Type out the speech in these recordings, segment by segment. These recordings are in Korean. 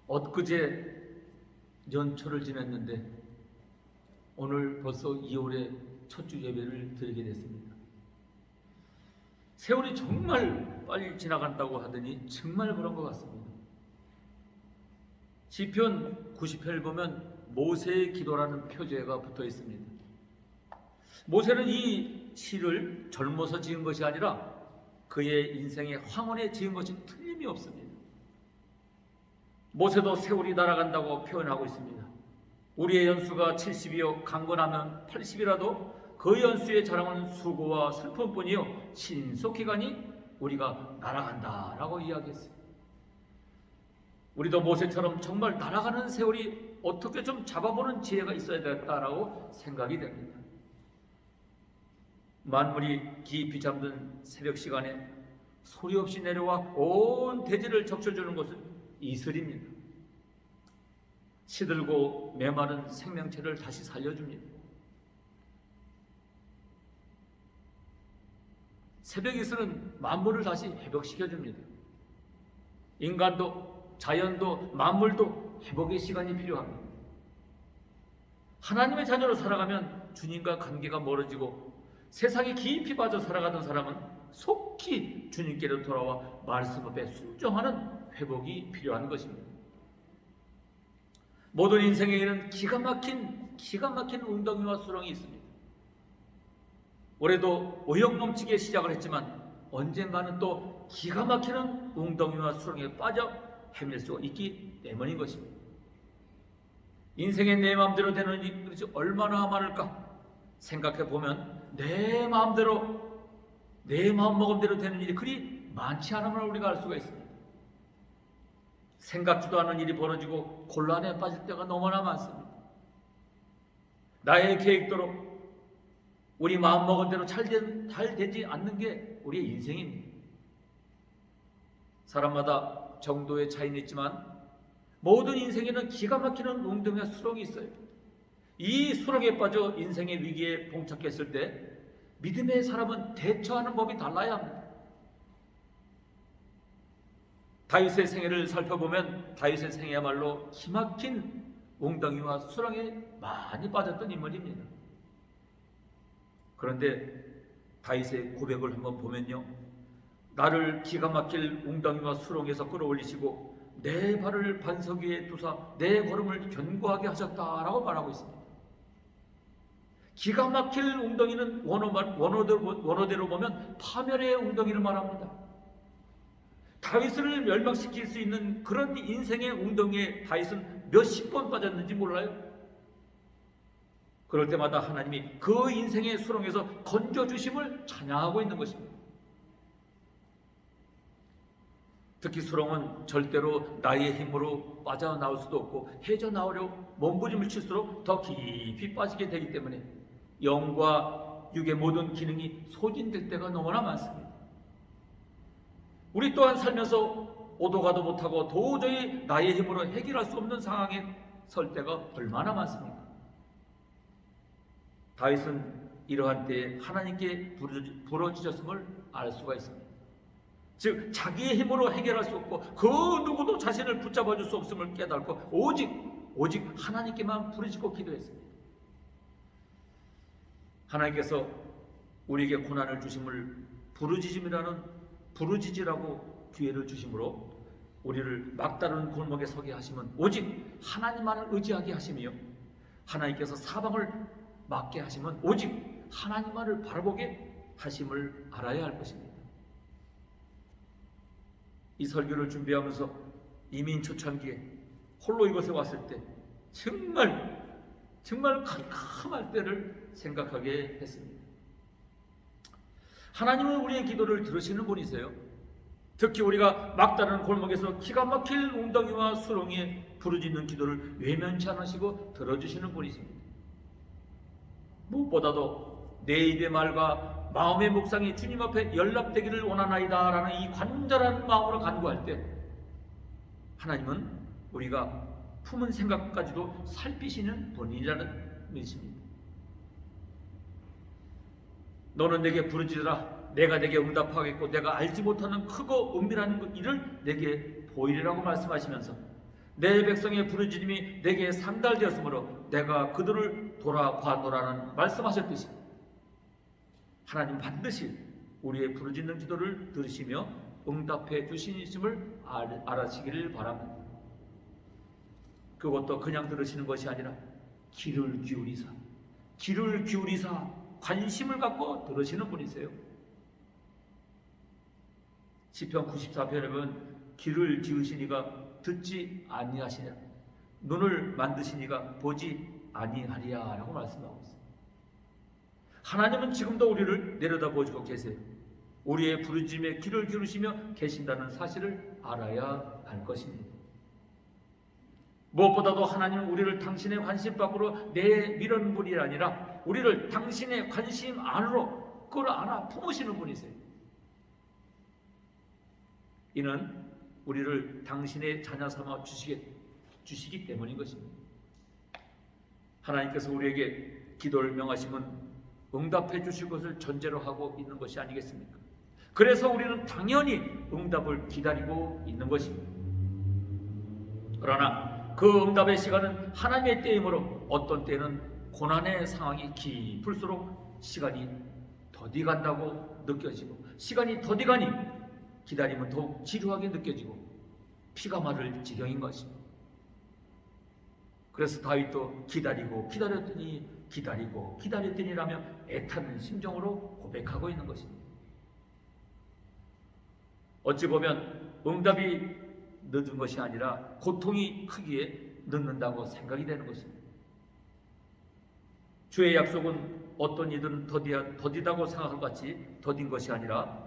엊그제 연초를 지냈는데 오늘 벌써 2월의 첫 주 예배를 드리게 됐습니다. 세월이 정말 빨리 지나간다고 하더니 정말 그런 것 같습니다. 시편 90편을 보면 모세의 기도라는 표제가 붙어 있습니다. 모세는 이 시를 젊어서 지은 것이 아니라 그의 인생의 황혼에 지은 것이 틀림이 없습니다. 모세도 세월이 날아간다고 표현하고 있습니다. 우리의 연수가 70이요 강건하면 80이라도 그 연수의 자랑은 수고와 슬픔뿐이요 신속히 가니 우리가 날아간다라고 이야기했어요. 우리도 모세처럼 정말 날아가는 세월이 어떻게 좀 잡아보는 지혜가 있어야 되겠다라고 생각이 됩니다. 만물이 깊이 잠든 새벽 시간에 소리 없이 내려와 온 대지를 적셔주는 것은 이슬입니다. 시들고 메마른 생명체를 다시 살려줍니다. 새벽 이슬은 만물을 다시 회복시켜줍니다. 인간도 자연도 만물도 회복의 시간이 필요합니다. 하나님의 자녀로 살아가면 주님과 관계가 멀어지고 세상에 깊이 빠져 살아가던 사람은 속히 주님께로 돌아와 말씀 앞에 순종하는 회복이 필요한 것입니다. 모든 인생에는 기가 막힌 웅덩이와 수렁이 있습니다. 올해도 의욕 넘치게 시작을 했지만 언젠가는 또 기가 막히는 웅덩이와 수렁에 빠져 헤맬 수 있기 때문인 것입니다. 인생에 내 마음대로 되는 일이 얼마나 많을까 생각해 보면 내 마음대로 내 마음먹음대로 되는 일이 그리 많지 않음을 우리가 알 수가 있습니다. 생각지도 않은 일이 벌어지고 곤란에 빠질 때가 너무나 많습니다. 나의 계획대로 우리 마음먹은 대로 잘 되지 않는 게 우리의 인생입니다. 사람마다 정도의 차이는 있지만 모든 인생에는 기가 막히는 웅덩이와 수렁이 있어요. 이 수렁에 빠져 인생의 위기에 봉착했을 때 믿음의 사람은 대처하는 법이 달라야 합니다. 다윗의 생애를 살펴보면 다윗의 생애야말로 기막힌 웅덩이와 수렁에 많이 빠졌던 인물입니다. 그런데 다윗의 고백을 한번 보면요, 나를 기가 막힐 웅덩이와 수렁에서 끌어올리시고 내 발을 반석 위에 두사 내 걸음을 견고하게 하셨다라고 말하고 있습니다. 기가 막힐 웅덩이는 원어대로 보면 파멸의 웅덩이를 말합니다. 다윗을 멸망시킬 수 있는 그런 인생의 웅덩이에 다윗은 몇십 번 빠졌는지 몰라요. 그럴 때마다 하나님이 그 인생의 수렁에서 건져주심을 찬양하고 있는 것입니다. 특히 수렁은 절대로 나의 힘으로 빠져나올 수도 없고 헤쳐나오려 몸부림을 칠수록 더 깊이 빠지게 되기 때문에 영과 육의 모든 기능이 소진될 때가 너무나 많습니다. 우리 또한 살면서 오도 가도 못하고 도저히 나의 힘으로 해결할 수 없는 상황에 설 때가 얼마나 많습니까? 다윗은 이러한 때에 하나님께 부르짖었음을 알 수가 있습니다. 즉 자기의 힘으로 해결할 수 없고 그 누구도 자신을 붙잡아줄 수 없음을 깨닫고 오직 하나님께만 부르짖고 기도했습니다. 하나님께서 우리에게 고난을 주심을 부르짖으라고 기회를 주심으로 우리를 막다른 골목에 서게 하시면 오직 하나님만을 의지하게 하시며 하나님께서 사방을 막게 하시면 오직 하나님만을 바라보게 하심을 알아야 할 것입니다. 이 설교를 준비하면서 이민 초창기에 홀로 이곳에 왔을 때 정말 캄캄할 때를 생각하게 했습니다. 하나님은 우리의 기도를 들으시는 분이세요. 특히 우리가 막다른 골목에서 기가 막힐 웅덩이와 수렁에 부르짖는 기도를 외면치 않으시고 들어주시는 분이십니다. 무엇보다도 내 입의 말과 마음의 묵상이 주님 앞에 연락되기를 원하나이다 라는 이 간절한 마음으로 간구할 때 하나님은 우리가 품은 생각까지도 살피시는 분이라는 뜻입니다. 너는 내게 부르짖으라 내가 내게 응답하겠고 내가 알지 못하는 크고 은밀한 일을 내게 보이리라고 말씀하시면서 내 백성의 부르짖음이 내게 상달되었으므로 내가 그들을 돌아봐노라는 말씀하셨듯이 하나님 반드시 우리의 부르짖는 기도를 들으시며 응답해 주시심을 알아시기를 바랍니다. 그것도 그냥 들으시는 것이 아니라 귀를 기울이사 관심을 갖고 들으시는 분이세요. 시편 94편에 보면 귀를 지으시니가 듣지 아니하시냐, 눈을 만드시니가 보지 아니하리야 라고 말씀하고 있습니다. 하나님은 지금도 우리를 내려다보시고 계세요. 우리의 부르짖음에 귀를 기울이시며 계신다는 사실을 알아야 할 것입니다. 무엇보다도 하나님은 우리를 당신의 관심 밖으로 내미는 분이 아니라 우리를 당신의 관심 안으로 끌어안아 품으시는 분이세요. 이는 우리를 당신의 자녀 삼아 주시기 때문인 것입니다. 하나님께서 우리에게 기도를 명하시면 응답해 주실 것을 전제로 하고 있는 것이 아니겠습니까? 그래서 우리는 당연히 응답을 기다리고 있는 것입니다. 그러나 그 응답의 시간은 하나님의 때이므로 어떤 때는 고난의 상황이 깊을수록 시간이 더디 간다고 느껴지고, 시간이 더디 가니 기다림은 더욱 지루하게 느껴지고 피가 마를 지경인 것입니다. 그래서 다윗도 기다리고 기다렸더니라며 애타는 심정으로 고백하고 있는 것입니다. 어찌 보면 응답이 늦은 것이 아니라 고통이 크기에 늦는다고 생각이 되는 것입니다. 주의 약속은 어떤 이든 더디다고 생각할 것 같이 더딘 것이 아니라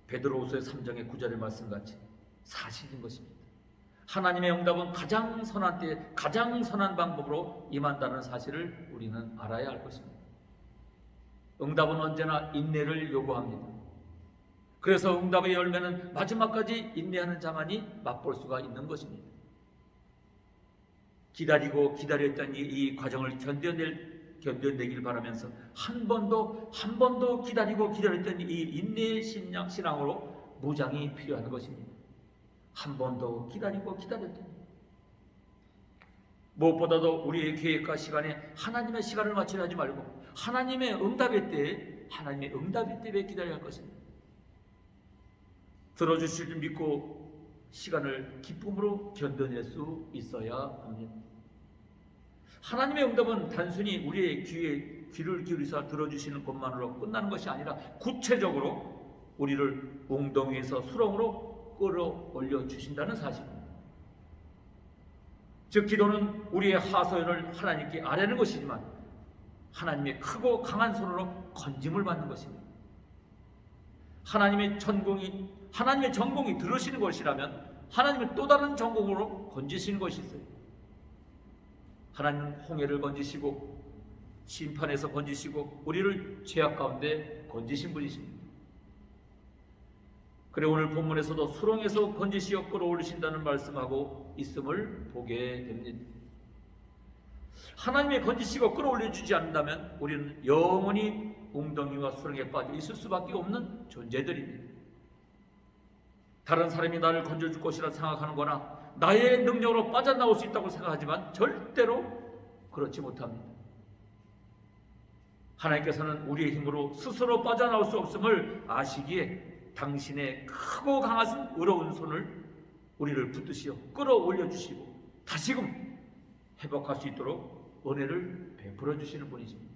베드로후서 3장의 9절의 말씀같이 사실인 것입니다. 하나님의 응답은 가장 선한 때에 가장 선한 방법으로 임한다는 사실을 우리는 알아야 할 것입니다. 응답은 언제나 인내를 요구합니다. 그래서 응답의 열매는 마지막까지 인내하는 자만이 맛볼 수가 있는 것입니다. 기다렸던 이 과정을 견뎌내길 바라면서 한 번도 기다렸던 이 인내의 신앙으로 무장이 필요한 것입니다. 한 번도 기다렸더니 무엇보다도 우리의 계획과 시간에 하나님의 시간을 맞추려 하지 말고 하나님의 응답의 때에 기다려야 할 것입니다. 들어주실 줄 믿고 시간을 기쁨으로 견뎌낼 수 있어야 합니다. 하나님의 응답은 단순히 우리의 귀를 기울이사 들어주시는 것만으로 끝나는 것이 아니라 구체적으로 우리를 웅덩이에서 수렁으로 끌어올려 주신다는 사실입니다. 즉 기도는 우리의 하소연을 하나님께 아뢰는 것이지만 하나님의 크고 강한 손으로 건짐을 받는 것입니다. 하나님의 전공이 들으시는 것이라면 하나님은 또 다른 전공으로 건지시는 것이 있어요. 하나님은 홍해를 건지시고 심판에서 건지시고 우리를 죄악 가운데 건지신 분이십니다. 그래 오늘 본문에서도 수렁에서 건지시어 끌어올리신다는 말씀하고 있음을 보게 됩니다. 하나님의 건지시고 끌어올려주지 않는다면 우리는 영원히 웅덩이와 수렁에 빠져 있을 수밖에 없는 존재들입니다. 다른 사람이 나를 건져줄 것이라 생각하는 거나 나의 능력으로 빠져나올 수 있다고 생각하지만 절대로 그렇지 못합니다. 하나님께서는 우리의 힘으로 스스로 빠져나올 수 없음을 아시기에 당신의 크고 강하신 의로운 손을 우리를 붙드시어 끌어올려 주시고 다시금 회복할 수 있도록 은혜를 베풀어 주시는 분이십니다.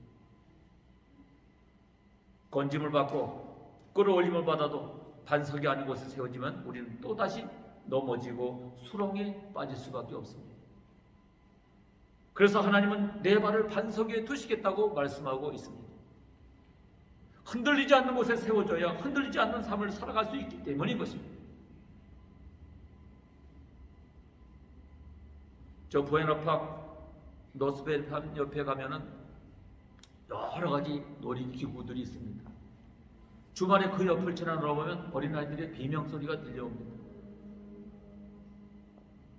건짐을 받고 끌어올림을 받아도 반석이 아닌 곳에 세워지면 우리는 또다시 넘어지고 수렁에 빠질 수밖에 없습니다. 그래서 하나님은 내 발을 반석 위에 두시겠다고 말씀하고 있습니다. 흔들리지 않는 곳에 세워져야 흔들리지 않는 삶을 살아갈 수 있기 때문인 것입니다. 저 부에너팍 노스벨팜 옆에 가면은 여러 가지 놀이기구들이 있습니다. 주말에 그 옆을 지나보면 어린아이들의 비명소리가 들려옵니다.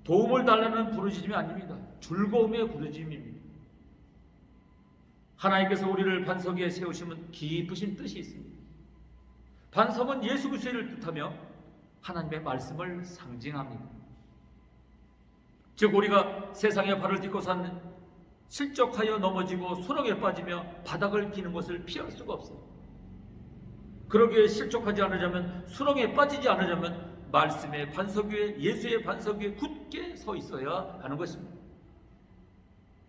도움을 달라는 부르짖음이 아닙니다. 즐거움의 부르짖음입니다. 하나님께서 우리를 반석 위에 세우시면 깊으신 뜻이 있습니다. 반석은 예수 그리스도를 뜻하며 하나님의 말씀을 상징합니다. 즉 우리가 세상에 발을 딛고선 실족하여 넘어지고 수렁에 빠지며 바닥을 기는 것을 피할 수가 없어요. 그러기에 실족하지 않으려면, 수렁에 빠지지 않으려면 말씀의 반석 위에, 예수의 반석 위에 굳게 서 있어야 하는 것입니다.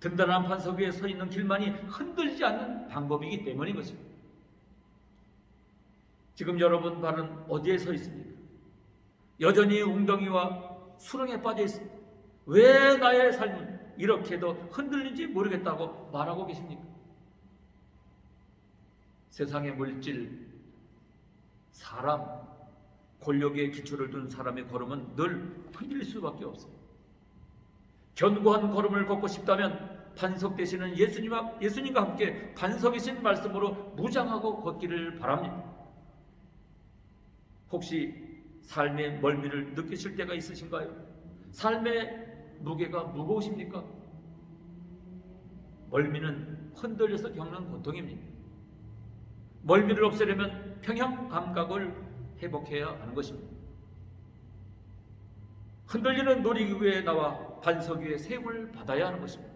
든든한 반석 위에 서 있는 길만이 흔들리지 않는 방법이기 때문인 것입니다. 지금 여러분 발은 어디에 서 있습니까? 여전히 웅덩이와 수렁에 빠져 있습니다. 왜 나의 삶은 이렇게도 흔들린지 모르겠다고 말하고 계십니까? 세상의 물질, 사람, 권력에 기초를 둔 사람의 걸음은 늘 흔들릴 수밖에 없어요. 견고한 걸음을 걷고 싶다면 반석 되시는 예수님과 함께 반석이신 말씀으로 무장하고 걷기를 바랍니다. 혹시 삶의 멀미를 느끼실 때가 있으신가요? 삶의 무게가 무거우십니까? 멀미는 흔들려서 겪는 고통입니다. 멀미를 없애려면 평형 감각을 회복해야 하는 것입니다. 흔들리는 놀이기구에 나와 반석 위에 세움을 받아야 하는 것입니다.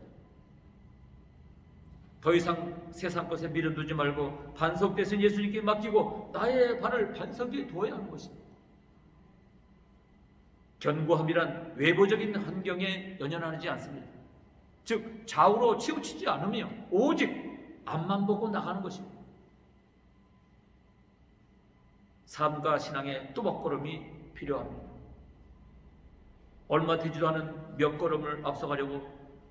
더 이상 세상 것에 미련 두지 말고 반석 되신 예수님께 맡기고 나의 발을 반석 위에 두어야 하는 것입니다. 견고함이란 외부적인 환경에 연연하지 않습니다. 즉 좌우로 치우치지 않으며 오직 앞만 보고 나가는 것입니다. 삶과 신앙의 뚜벅걸음이 필요합니다. 얼마 되지도 않은 몇 걸음을 앞서가려고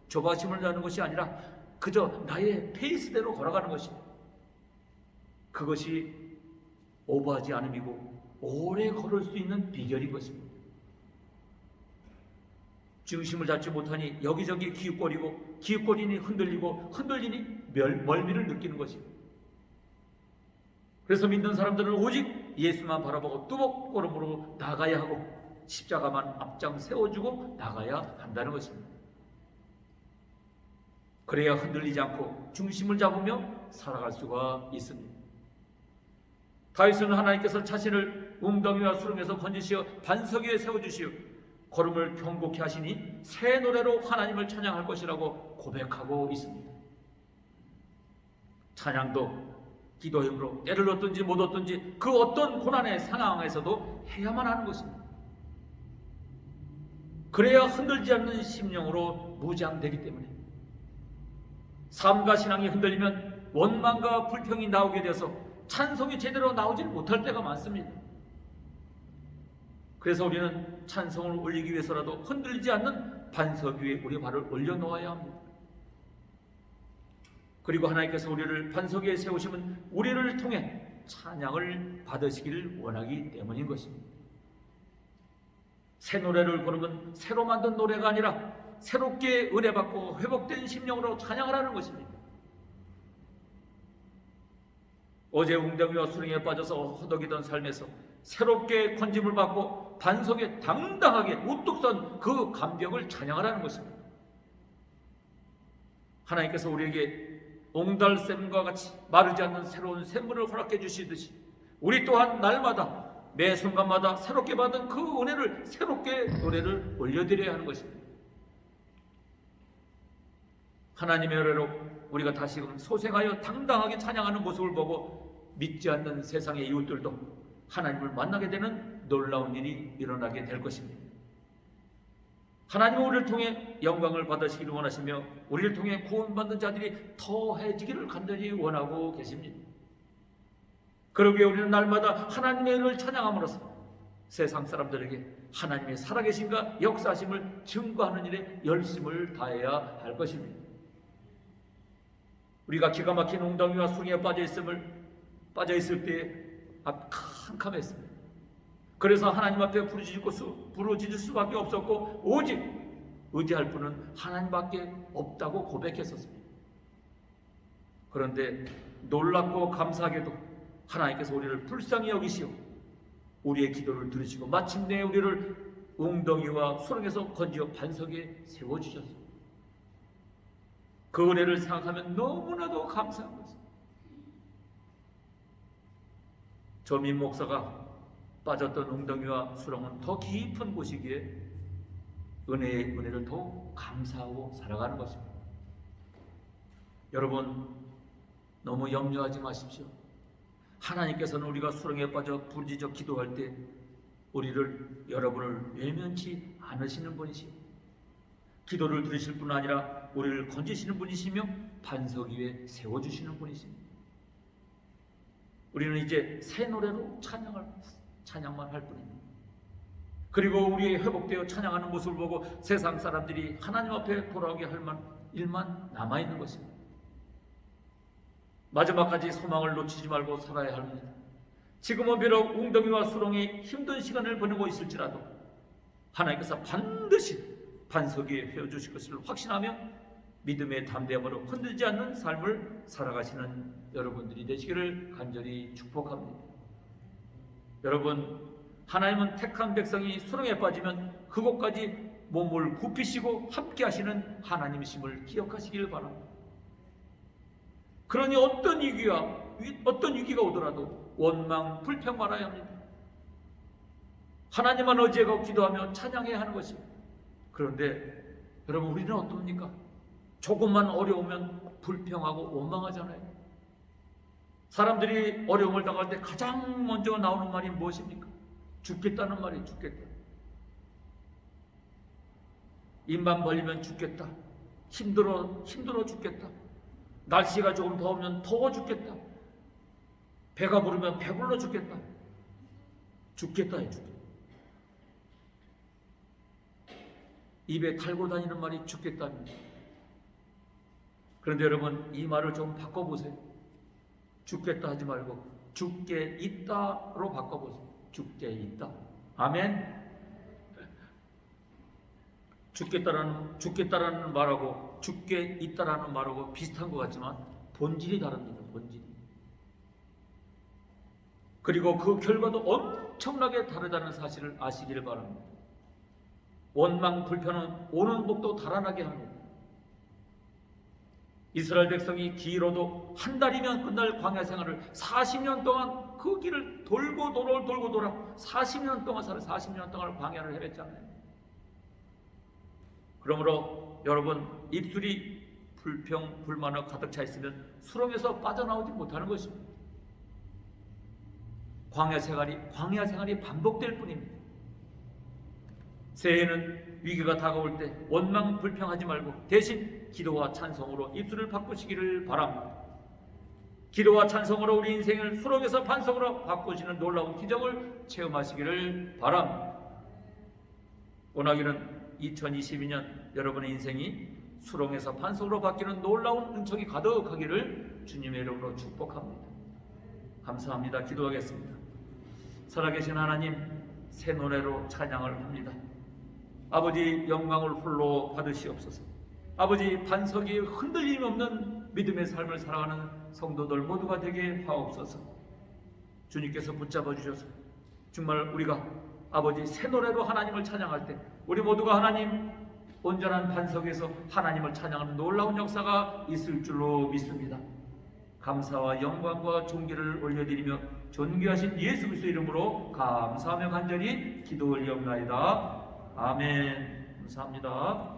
조바심을 내는 것이 아니라 그저 나의 페이스대로 걸어가는 것입니다. 그것이 오버하지 않음이고 오래 걸을 수 있는 비결인 것입니다. 중심을 잡지 못하니 여기저기 기웃거리고 기웃거리니 흔들리고 흔들리니 멀미를 느끼는 것입니다. 그래서 믿는 사람들은 오직 예수만 바라보고 뚜벅걸음으로 나가야 하고 십자가만 앞장 세워주고 나가야 한다는 것입니다. 그래야 흔들리지 않고 중심을 잡으며 살아갈 수가 있습니다. 다윗은 하나님께서 자신을 웅덩이와 수렁에서 건지시어 반석 위에 세워주시어 걸음을 견고케 하시니 새 노래로 하나님을 찬양할 것이라고 고백하고 있습니다. 찬양도 기도의 힘으로 때를 얻든지 못 얻든지 그 어떤 고난의 상황에서도 해야만 하는 것입니다. 그래야 흔들지 않는 심령으로 무장되기 때문에 삶과 신앙이 흔들리면 원망과 불평이 나오게 되어서 찬송이 제대로 나오지 못할 때가 많습니다. 그래서 우리는 찬송을 올리기 위해서라도 흔들리지 않는 반석 위에 우리 발을 올려놓아야 합니다. 그리고 하나님께서 우리를 반석 위에 세우시면 우리를 통해 찬양을 받으시기를 원하기 때문인 것입니다. 새 노래를 부르면 새로 만든 노래가 아니라 새롭게 은혜받고 회복된 심령으로 찬양하라는 것입니다. 어제 웅덩이와 수렁에 빠져서 허덕이던 삶에서 새롭게 건짐을 받고 반석에 당당하게 우뚝 선 그 감격을 찬양하라는 것입니다. 하나님께서 우리에게 옹달샘과 같이 마르지 않는 새로운 샘물을 허락해 주시듯이 우리 또한 날마다 매 순간마다 새롭게 받은 그 은혜를 새롭게 노래를 올려드려야 하는 것입니다. 하나님의 은혜로 우리가 다시금 소생하여 당당하게 찬양하는 모습을 보고 믿지 않는 세상의 이웃들도 하나님을 만나게 되는 놀라운 일이 일어나게 될 것입니다. 하나님은 우리를 통해 영광을 받으시기를 원하시며 우리를 통해 구원받는 자들이 더해지기를 간절히 원하고 계십니다. 그러기에 우리는 날마다 하나님의 은혜를 찬양함으로써 세상 사람들에게 하나님의 살아계심과 역사하심을 증거하는 일에 열심을 다해야 할 것입니다. 우리가 기가 막힌 웅덩이와 수렁에 빠져있을 때에 캄캄했습니다. 그래서 하나님 앞에 부르짖을 수밖에 없었고 오직 의지할 분은 하나님밖에 없다고 고백했었습니다. 그런데 놀랍고 감사하게도 하나님께서 우리를 불쌍히 여기시오 우리의 기도를 들으시고 마침내 우리를 웅덩이와 수렁에서 건지어 반석에 세워주셨습니다. 그 은혜를 생각하면 너무나도 감사한 것입니다. 조민 목사가 빠졌던 웅덩이와 수렁은 더 깊은 곳이기에 은혜의 은혜를 더욱 감사하고 살아가는 것입니다. 여러분, 너무 염려하지 마십시오. 하나님께서는 우리가 수렁에 빠져 부르짖어 기도할 때 우리를, 여러분을 외면치 않으시는 분이시오. 기도를 들으실 뿐 아니라 우리를 건지시는 분이시며 반석 위에 세워주시는 분이십니다. 우리는 이제 새 노래로 찬양만 할 뿐입니다. 그리고 우리의 회복되어 찬양하는 모습을 보고 세상 사람들이 하나님 앞에 돌아오게 할 일만 남아있는 것입니다. 마지막까지 소망을 놓치지 말고 살아야 합니다. 지금은 비록 웅덩이와 수렁이 힘든 시간을 보내고 있을지라도 하나님께서 반드시 반석 위에 헤어주실 것을 확신하며 믿음의 담대함으로 흔들리지 않는 삶을 살아가시는 여러분들이 되시기를 간절히 축복합니다. 여러분, 하나님은 택한 백성이 수렁에 빠지면 그곳까지 몸을 굽히시고 함께 하시는 하나님이심을 기억하시길 바랍니다. 그러니 어떤 위기가 오더라도 원망, 불평 말아야 합니다. 하나님만 의지하고 기도하며 찬양해야 하는 것입니다. 그런데 여러분, 우리는 어떻습니까? 조금만 어려우면 불평하고 원망하잖아요. 사람들이 어려움을 당할 때 가장 먼저 나오는 말이 무엇입니까? 죽겠다는 말이 죽겠다. 입만 벌리면 죽겠다. 힘들어 죽겠다. 날씨가 조금 더우면 더워 죽겠다. 배가 부르면 배불러 죽겠다. 죽겠다에 죽겠다. 입에 달고 다니는 말이 죽겠다입니다. 그런데 여러분, 이 말을 좀 바꿔보세요. 죽겠다 하지 말고 죽게 있다로 바꿔보세요. 죽게 있다. 아멘. 죽겠다라는 말하고 죽게 있다라는 말하고 비슷한 것 같지만 본질이 다릅니다. 본질이. 그리고 그 결과도 엄청나게 다르다는 사실을 아시기를 바랍니다. 원망, 불편은 오는 복도 달아나게 합니다. 이스라엘 백성이 길어도 한 달이면 끝날 광야 생활을 40년 동안 그 길을 돌고 돌아 40년 동안 40년 동안 광야를 헤맸잖아요. 그러므로 여러분, 입술이 불평, 불만으로 가득 차 있으면 수렁에서 빠져나오지 못하는 것입니다. 광야 생활이 반복될 뿐입니다. 새해에는 위기가 다가올 때 원망, 불평하지 말고 대신 기도와 찬송으로 입술을 바꾸시기를 바랍니다. 기도와 찬송으로 우리 인생을 수렁에서 반석으로 바꾸시는 놀라운 기적을 체험하시기를 바랍니다. 원하기는 2022년 여러분의 인생이 수렁에서 반석으로 바뀌는 놀라운 은총이 가득하기를 주님의 이름으로 축복합니다. 감사합니다. 기도하겠습니다. 살아계신 하나님, 새 노래로 찬양을 합니다. 아버지, 영광을 홀로 받으시옵소서. 아버지, 반석이 흔들림 없는 믿음의 삶을 살아가는 성도들 모두가 되게 하옵소서. 주님께서 붙잡아 주셔서 정말 우리가 아버지 새 노래로 하나님을 찬양할 때 우리 모두가 하나님 온전한 반석에서 하나님을 찬양하는 놀라운 역사가 있을 줄로 믿습니다. 감사와 영광과 존귀를 올려드리며 존귀하신 예수 그리스도 이름으로 감사하며 간절히 기도 올리옵나이다. 아멘. 감사합니다.